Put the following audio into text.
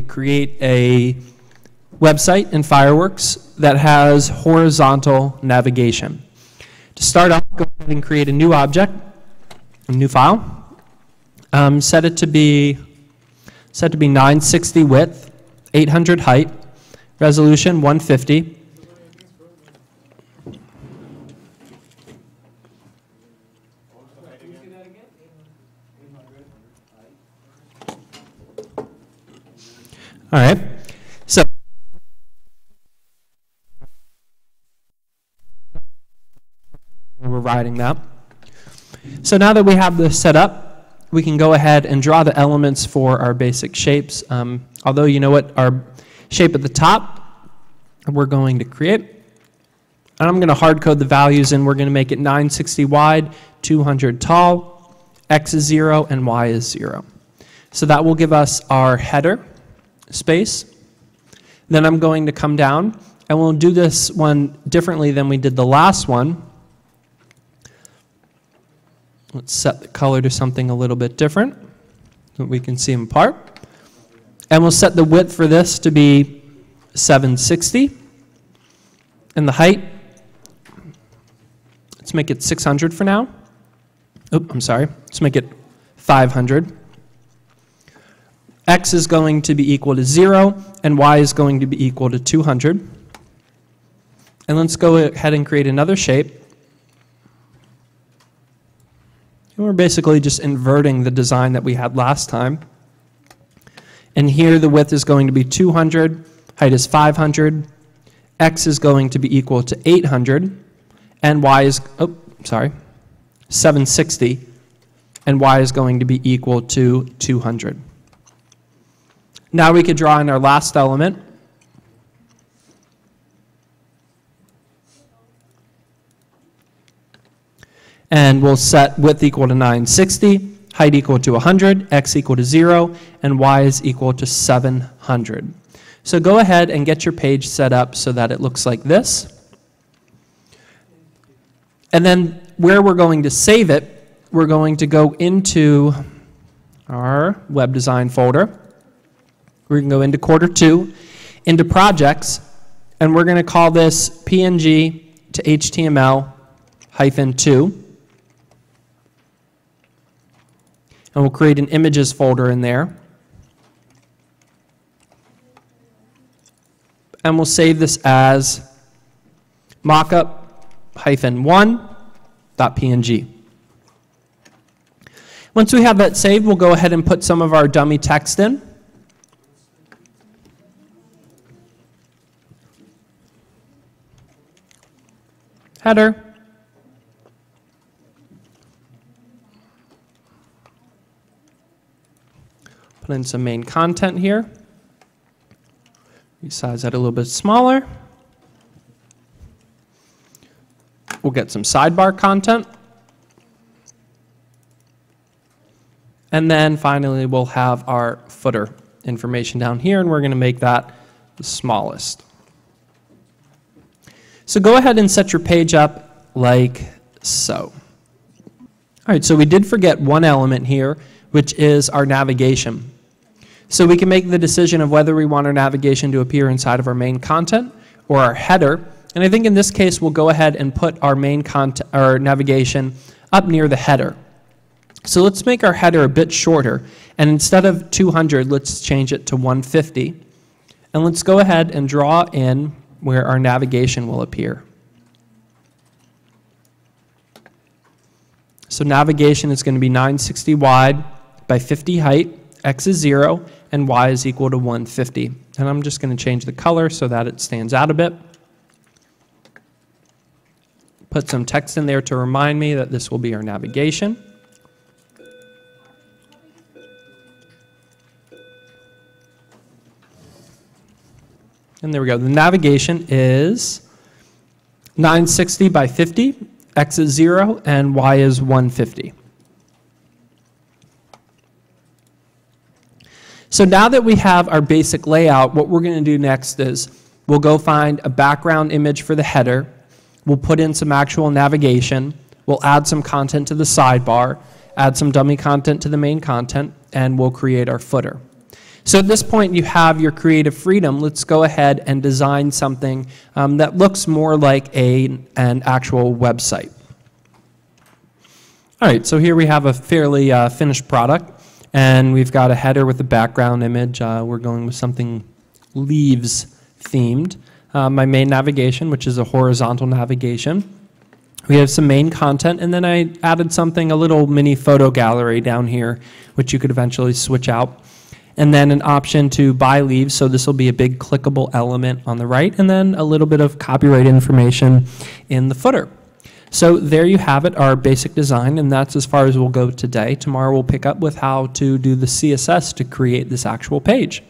Create a website in Fireworks that has horizontal navigation. To start off, go ahead and create a new object, a new file. Set it to be 960 width, 800 height, resolution 150. All right, so we're writing that. So now that we have this set up, we can go ahead and draw the elements for our basic shapes. Although you know what our shape at the top we're going to create. And I'm going to hard code the values, and we're going to make it 960 wide, 200 tall, x is 0, and y is 0. So that will give us our header space. Then I'm going to come down, and we'll do this one differently than we did the last one. Let's set the color to something a little bit different so we can see them apart. And we'll set the width for this to be 760. And the height, let's make it 600 for now. Oh, I'm sorry. Let's make it 500. X is going to be equal to 0, and y is going to be equal to 200. And let's go ahead and create another shape. And we're basically just inverting the design that we had last time. And here the width is going to be 200, height is 500, x is going to be equal to 800, and y is, 760, and y is going to be equal to 200. Now we could draw in our last element. And we'll set width equal to 960, height equal to 100, x equal to 0, and y is equal to 700. So go ahead and get your page set up so that it looks like this. And then where we're going to save it, we're going to go into our web design folder. We're going to go into quarter 2, into projects, and we're going to call this PNG to HTML -2. And we'll create an images folder in there. And we'll save this as mockup-1.png. Once we have that saved, we'll go ahead and put some of our dummy text in. Header. Put in some main content here. Resize that a little bit smaller. We'll get some sidebar content. And then finally we'll have our footer information down here, and we're going to make that the smallest. So go ahead and set your page up like so. All right, so we did forget one element here, which is our navigation. So we can make the decision of whether we want our navigation to appear inside of our main content or our header. And I think in this case, we'll go ahead and put our main content, our navigation up near the header. So let's make our header a bit shorter. And instead of 200, let's change it to 150. And let's go ahead and draw in where our navigation will appear. So navigation is going to be 960 wide by 50 height, x is 0, and y is equal to 150. And I'm just going to change the color so that it stands out a bit. Put some text in there to remind me that this will be our navigation. And there we go. The navigation is 960 by 50, x is 0, and y is 150. So now that we have our basic layout, what we're going to do next is we'll go find a background image for the header. We'll put in some actual navigation. We'll add some content to the sidebar. add some dummy content to the main content, and we'll create our footer. So at this point, you have your creative freedom. Let's go ahead and design something that looks more like an actual website. All right, so here we have a fairly finished product, and we've got a header with a background image. We're going with something leaves themed. My main navigation, which is a horizontal navigation. We have some main content, and then I added something, a little mini photo gallery down here, which you could eventually switch out. And then an option to buy leaves, so this will be a big clickable element on the right, and then a little bit of copyright information in the footer. So there you have it, our basic design, and that's as far as we'll go today. Tomorrow we'll pick up with how to do the CSS to create this actual page.